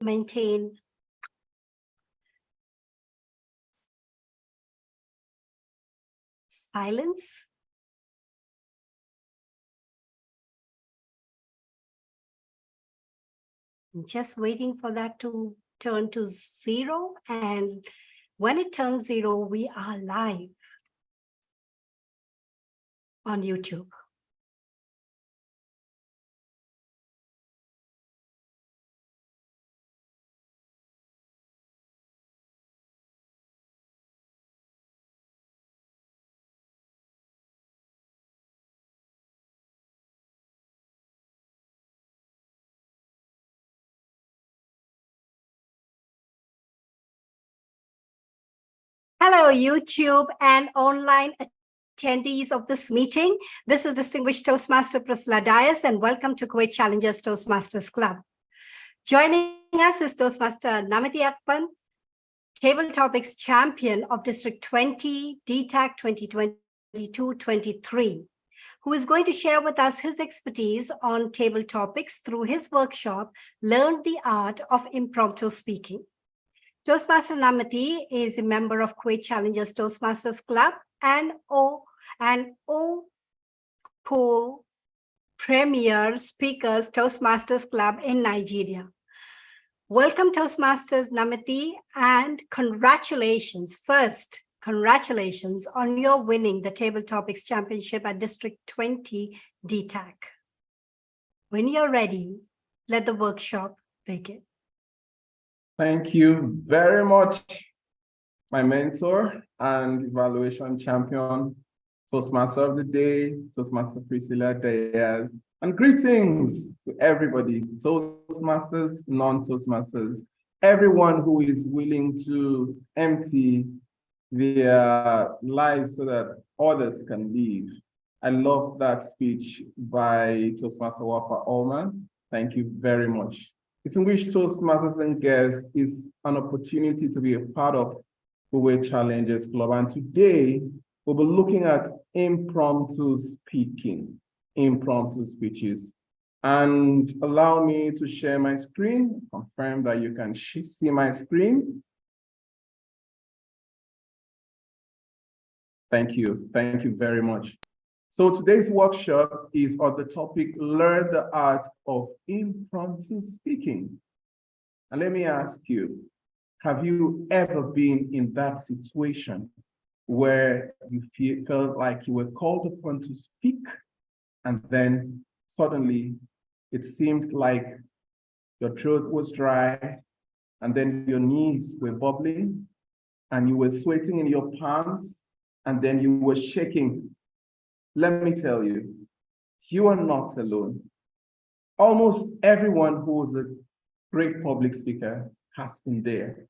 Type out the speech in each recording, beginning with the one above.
maintain silence. I'm just waiting for that to turn to 0. And when it turns 0, we are live on YouTube. Hello, YouTube and online attendees of this meeting. This is Distinguished Toastmaster Priscilla Dias, and welcome to Kuwait Challengers Toastmasters Club. Joining us is Toastmaster Nameti Akpan, Table Topics Champion of District 20, DTAC 2022-23, who is going to share with us his expertise on table topics through his workshop, Learn the Art of Impromptu Speaking. Toastmaster Nameti is a member of Kuwait Challengers Toastmasters Club and Premier Speakers Toastmasters Club in Nigeria. Welcome, Toastmasters Nameti, and congratulations. First, congratulations on your winning the Table Topics Championship at District 20 DTAC. When you're ready, let the workshop begin. Thank you very much, my mentor and evaluation champion, Toastmaster of the Day, Toastmaster Priscilla Dias, and greetings to everybody, Toastmasters, non-Toastmasters, everyone who is willing to empty their lives so that others can live. I love that speech by Toastmaster Wafa Allman. Thank you very much. Distinguished Toastmasters and guests, is an opportunity to be a part of Kuwait Challengers Club. And today, we'll be looking at impromptu speaking, impromptu speeches. And allow me to share my screen, confirm that you can see my screen. Thank you very much. So today's workshop is on the topic, Learn the Art of Impromptu Speaking. And let me ask you, have you ever been in that situation where you felt like you were called upon to speak, and then suddenly it seemed like your throat was dry, and then your knees were bubbling, and you were sweating in your palms, and then you were shaking? Let me tell you, you are not alone. Almost everyone who is a great public speaker has been there.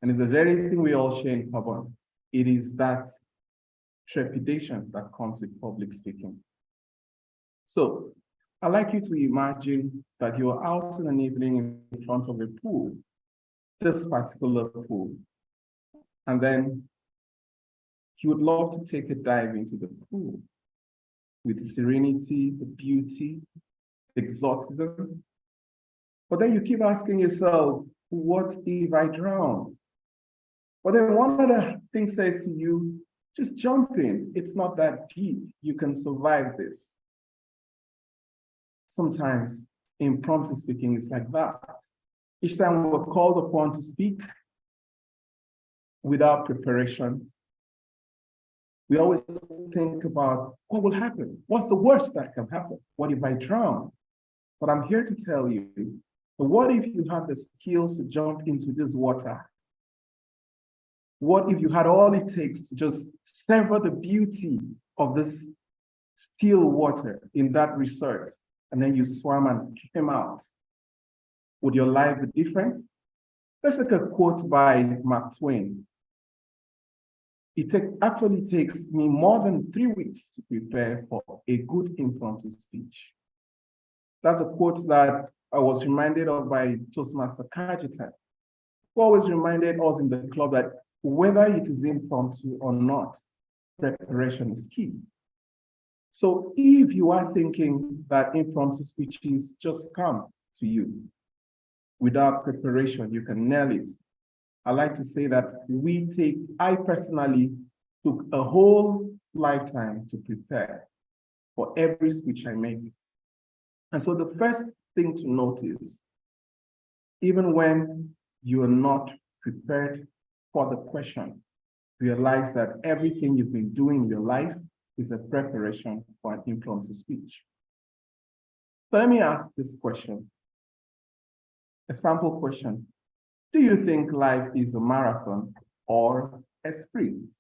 And it's the very thing we all share in common. It is that trepidation that comes with public speaking. So I'd like you to imagine that you're out in an evening in front of a pool, this particular pool, and then you would love to take a dive into the pool with the serenity, the beauty, the exoticism. But then you keep asking yourself, what if I drown? But then one other thing says to you, just jump in. It's not that deep. You can survive this. Sometimes impromptu speaking is like that. Each time we're called upon to speak without preparation, we always think about what will happen. What's the worst that can happen? What if I drown? But I'm here to tell you, what if you have the skills to jump into this water? What if you had all it takes to just savor the beauty of this still water in that resort, and then you swam and came out? Would your life be different? Let's take a quote by Mark Twain. It actually takes me more than 3 weeks to prepare for a good impromptu speech. That's a quote that I was reminded of by Toastmaster Kajitan, who always reminded us in the club that whether it is impromptu or not, preparation is key. So if you are thinking that impromptu speeches just come to you, without preparation, you can nail it. I like to say that I personally took a whole lifetime to prepare for every speech I make. And so the first thing to notice, even when you are not prepared for the question, realize that everything you've been doing in your life is a preparation for an impromptu speech. So let me ask this question, a sample question. Do you think life is a marathon or a sprint?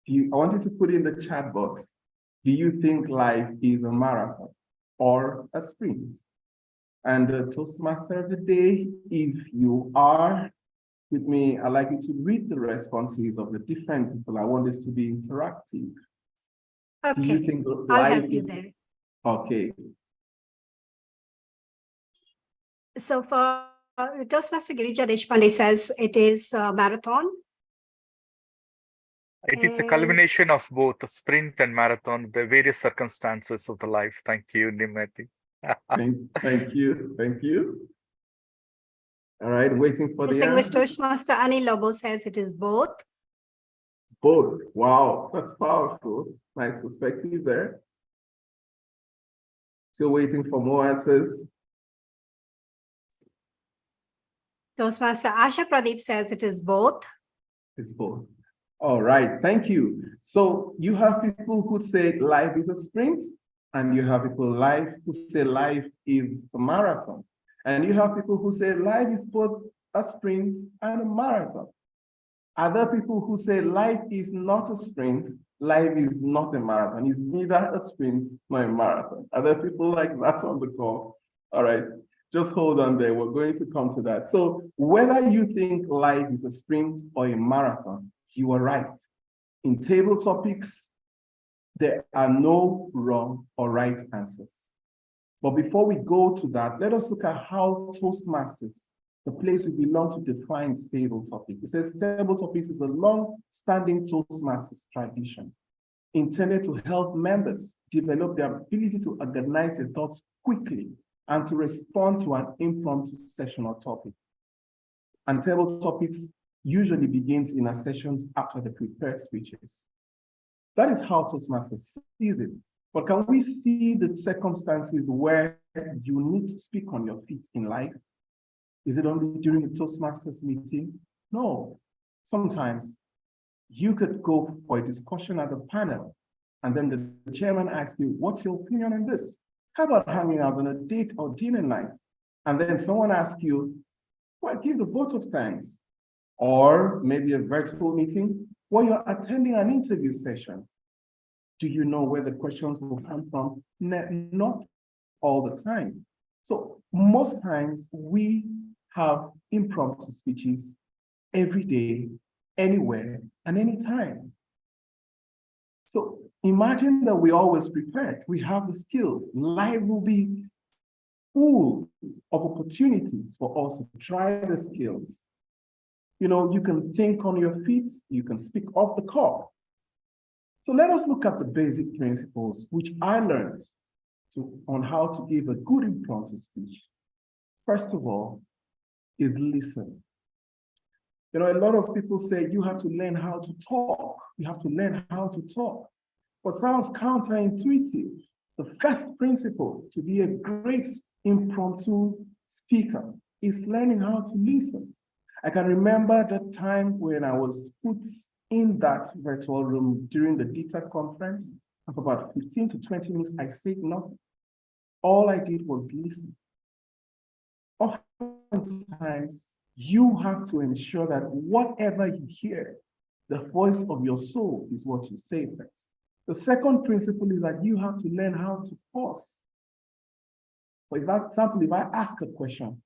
I want you to put in the chat box. Do you think life is a marathon or a sprint? And the Toastmaster of the day, if you are with me, I'd like you to read the responses of the different people. I want this to be interactive. Okay, do you think I'll life help you is... there. Okay. So for Toastmaster Girija Deshpande says it is a marathon. It is a culmination of both a sprint and marathon, the various circumstances of the life. Thank you, Nameti. Thank you. All right, waiting for the Distinguished answer. Toastmaster Annie Lobo says it is both. Both. Wow, that's powerful. Nice perspective there. Still waiting for more answers. Toastmaster Asha Pradeep says it is both. It's both. All right, thank you. So you have people who say life is a sprint, and you have people who say life is a marathon. And you have people who say life is both a sprint and a marathon. Other people who say life is not a sprint, life is not a marathon. It's neither a sprint nor a marathon. Are there people like that on the call? All right, just hold on there. We're going to come to that. So whether you think life is a sprint or a marathon, you are right. In table topics, there are no wrong or right answers. But before we go to that, let us look at how Toastmasters, the place we belong to, defines table topics. It says table topics is a long-standing Toastmasters tradition intended to help members develop their ability to organize their thoughts quickly and to respond to an impromptu session or topic. And table topics usually begins in our sessions after the prepared speeches. That is how Toastmasters sees it. But can we see the circumstances where you need to speak on your feet in life? Is it only during the Toastmasters meeting? No. Sometimes you could go for a discussion at the panel, and then the chairman asks you, what's your opinion on this? How about hanging out on a date or dinner night? And then someone asks you, well, give the vote of thanks. Or maybe a virtual meeting where you're attending an interview session. Do you know where the questions will come from? Not all the time. So most times we have impromptu speeches every day, anywhere, and anytime. So imagine that we're always prepared. We have the skills. Life will be full of opportunities for us to try the skills. You know, you can think on your feet, you can speak off the cuff. So let us look at the basic principles which I learned on how to give a good impromptu speech. First of all, is listen. You know, a lot of people say you have to learn how to talk. You have to learn how to talk. But sounds counterintuitive. The first principle to be a great impromptu speaker is learning how to listen. I can remember the time when I was put in that virtual room during the DTA conference. For about 15 to 20 minutes, I said nothing. All I did was listen. Oftentimes, you have to ensure that whatever you hear, the voice of your soul is what you say first. The second principle is that you have to learn how to pause. For example, if I ask a question,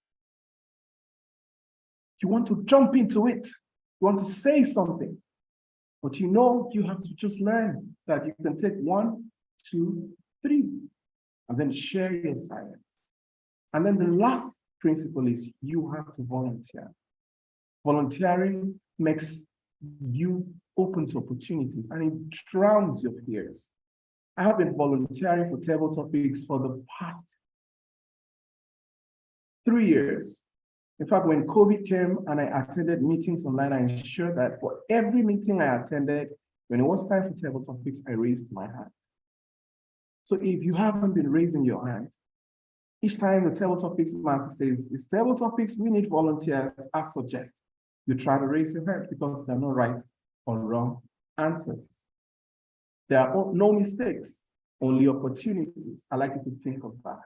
you want to jump into it, you want to say something, but you know you have to just learn that you can take 1, 2, 3, and then share your silence. And then the last principle is you have to volunteer. Volunteering makes you open to opportunities and it drowns your fears. I have been volunteering for table topics for the past 3 years. In fact, when COVID came and I attended meetings online, I ensured that for every meeting I attended, when it was time for table topics, I raised my hand. So if you haven't been raising your hand, each time the table topics master says, it's table topics, we need volunteers, I suggest you try to raise your hand because there are no right or wrong answers. There are no mistakes, only opportunities. I like you to think of that.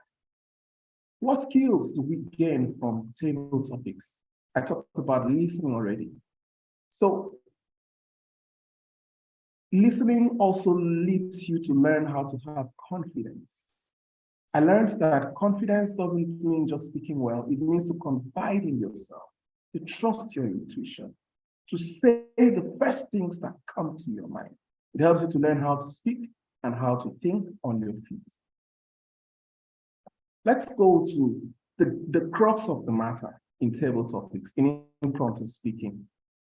What skills do we gain from table topics? I talked about listening already. So listening also leads you to learn how to have confidence. I learned that confidence doesn't mean just speaking well. It means to confide in yourself, to trust your intuition, to say the first things that come to your mind. It helps you to learn how to speak and how to think on your feet. Let's go to the crux of the matter in table topics, in impromptu speaking.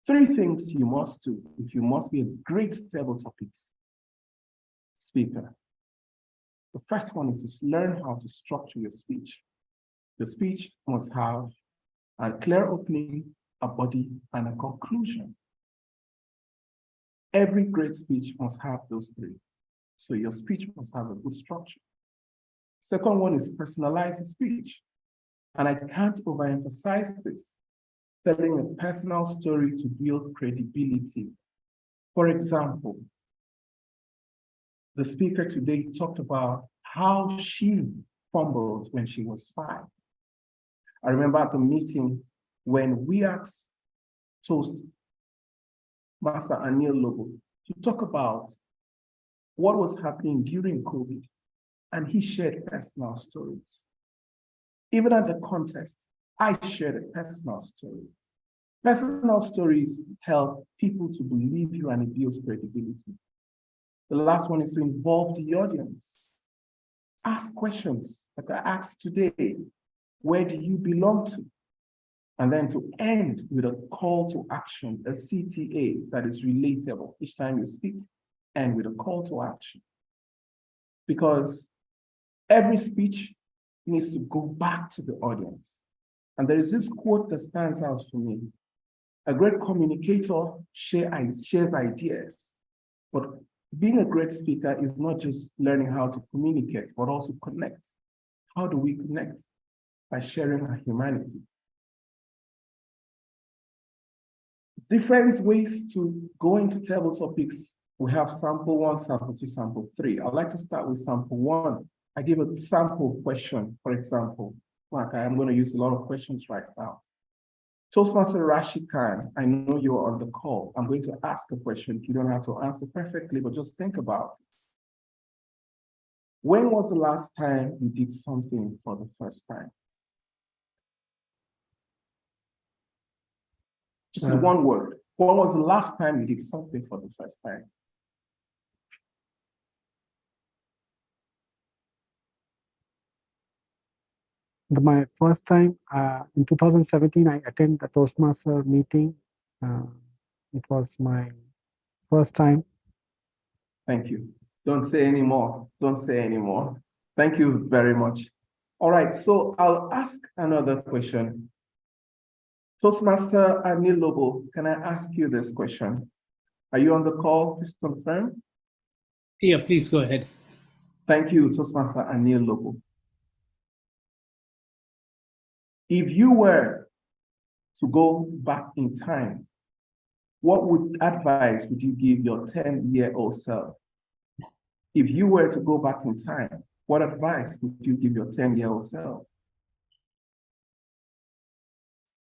3 things you must do if you must be a great table topics speaker. The first one is to learn how to structure your speech. The speech must have a clear opening, a body, and a conclusion. Every great speech must have those 3. So your speech must have a good structure. Second one is personalized speech. And I can't overemphasize this, telling a personal story to build credibility. For example, the speaker today talked about how she fumbled when she was 5. I remember at the meeting when we asked Toastmaster Annual to talk about what was happening during COVID, and he shared personal stories. Even at the contest, I shared a personal story. Personal stories help people to believe you and it builds credibility. The last one is to involve the audience. Ask questions like I asked today. Where do you belong to? And then to end with a call to action, a CTA that is relatable. Each time you speak, end with a call to action. Because every speech needs to go back to the audience. And there is this quote that stands out for me. A great communicator shares ideas, but being a great speaker is not just learning how to communicate, but also connect. How do we connect? By sharing our humanity. Different ways to go into table topics. We have sample 1, sample 2, sample 3. I'd like to start with sample 1. I give a sample question, for example. Like I am going to use a lot of questions right now. Toastmaster Rashid Khan, I know you're on the call. I'm going to ask a question. You don't have to answer perfectly, but just think about it. When was the last time you did something for the first time? Just one word. When was the last time you did something for the first time? My first time in 2017, I attended the Toastmaster meeting. It was my first time. Thank you. Don't say any more. Don't say any more. Thank you very much. All right, so I'll ask another question. Toastmaster Anil Lobo, can I ask you this question? Are you on the call, please confirm? Yeah, please go ahead. Thank you, Toastmaster Anil Lobo. If you were to go back in time, what advice would you give your 10-year-old self? If you were to go back in time, what advice would you give your 10-year-old self?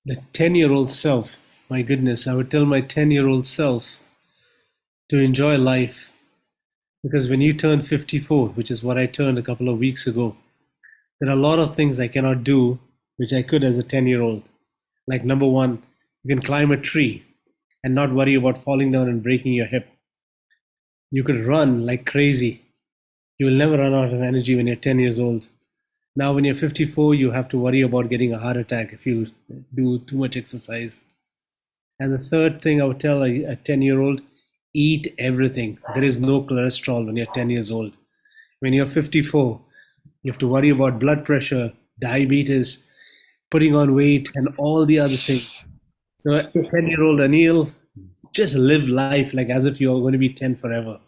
The 10-year-old self, my goodness, I would tell my 10-year-old self to enjoy life. Because when you turn 54, which is what I turned a couple of weeks ago, there are a lot of things I cannot do, which I could as a 10-year-old. Like number 1, you can climb a tree and not worry about falling down and breaking your hip. You could run like crazy. You will never run out of energy when you're 10 years old. Now, when you're 54, you have to worry about getting a heart attack if you do too much exercise. And the third thing I would tell a 10-year-old, eat everything. There is no cholesterol when you're 10 years old. When you're 54, you have to worry about blood pressure, diabetes, putting on weight, and all the other things. So 10-year-old Anil, just live life like as if you're going to be 10 forever.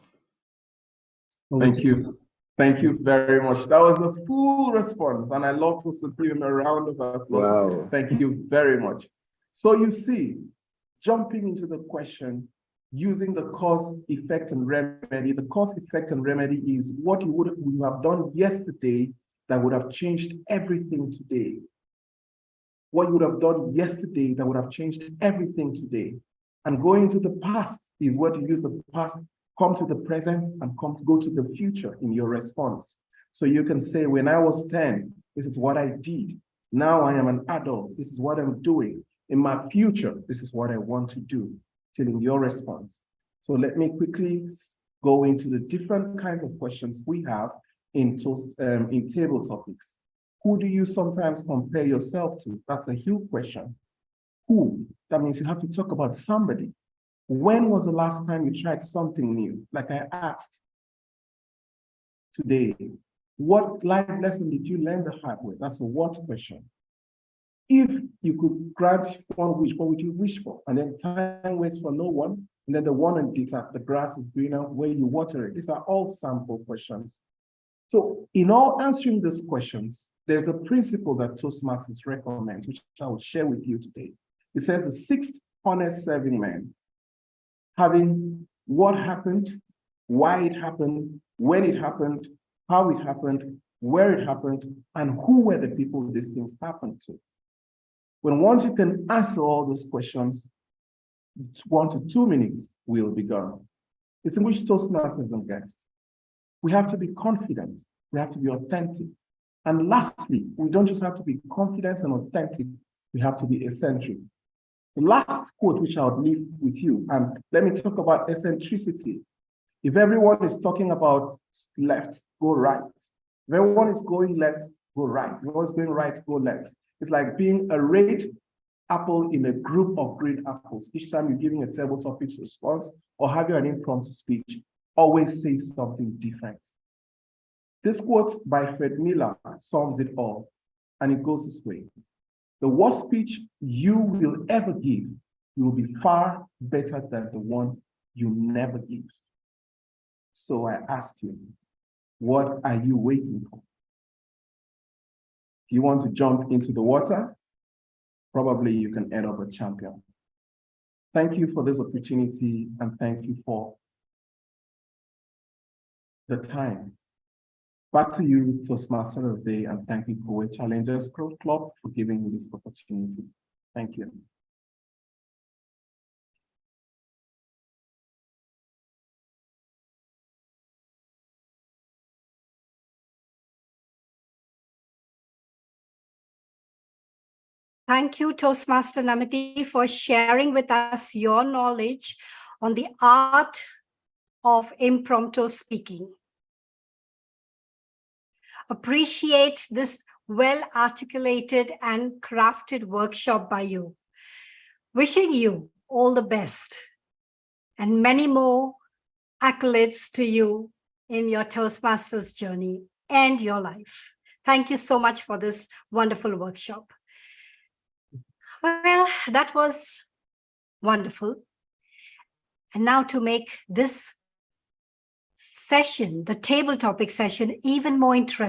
Thank you. Thank you very much. That was a full response, and I love to give him a round of applause. Wow. Thank you very much. So you see, jumping into the question, using the cause, effect, and remedy. The cause, effect, and remedy is what you would have done yesterday that would have changed everything today. What you would have done yesterday that would have changed everything today. And going to the past is what you use the past, come to the present, and go to the future in your response. So you can say, when I was 10, this is what I did. Now I am an adult. This is what I'm doing. In my future, this is what I want to do. Till in your response. So let me quickly go into the different kinds of questions we have in table topics. Who do you sometimes compare yourself to? That's a huge question. Who? That means you have to talk about somebody. When was the last time you tried something new? Like I asked today, what life lesson did you learn the hard way? That's a what question. If you could grant one wish, what would you wish for? And then time waits for no one. And then the one in data, the grass is greener where you water it. These are all sample questions. So in all answering these questions, there's a principle that Toastmasters recommends, which I will share with you today. It says the 6 honest serving men, having what happened, why it happened, when it happened, how it happened, where it happened, and who were the people these things happened to. When once you can answer all those questions, 1 to 2 minutes will be gone. Distinguished Toastmasters and guests, we have to be confident, we have to be authentic. And lastly, we don't just have to be confident and authentic, we have to be eccentric. The last quote which I would leave with you, and let me talk about eccentricity. If everyone is talking about left, go right. If everyone is going left, go right. If everyone is going right, go left. It's like being a red apple in a group of green apples. Each time you're giving a table topic response or having an impromptu speech, always say something different. This quote by Fred Miller sums it all, and it goes this way. The worst speech you will ever give will be far better than the one you never give. So I ask you, what are you waiting for? If you want to jump into the water, probably you can end up a champion. Thank you for this opportunity, and thank you for the time. Back to you, Toastmaster of the Day, and thank you, Kuwait Challengers Club, for giving me this opportunity. Thank you. Thank you, Toastmaster Nameti, for sharing with us your knowledge on the art of impromptu speaking. Appreciate this well-articulated and crafted workshop by you. Wishing you all the best and many more accolades to you in your Toastmasters journey and your life. Thank you so much for this wonderful workshop. Well, that was wonderful. And now to make this session, the table topic session, even more interesting.